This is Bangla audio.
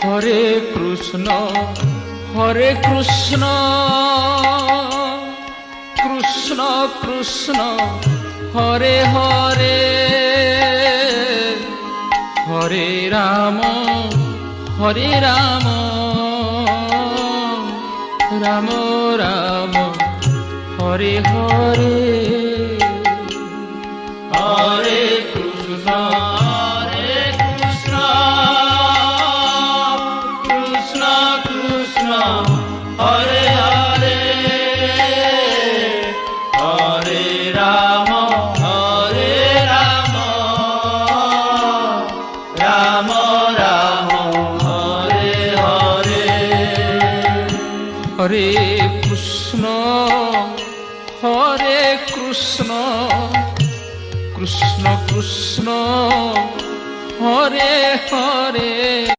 হরে কৃষ্ণ কৃষ্ণ কৃষ্ণ হরে হরে হরে রাম রাম রাম হরে হরে হরে কৃষ্ণ কৃষ্ণ কৃষ্ণ হরে হরে হরে রাম রাম রাম হরে হরে হরে কৃষ্ণ কৃষ্ণ কৃষ্ণ হরে হরে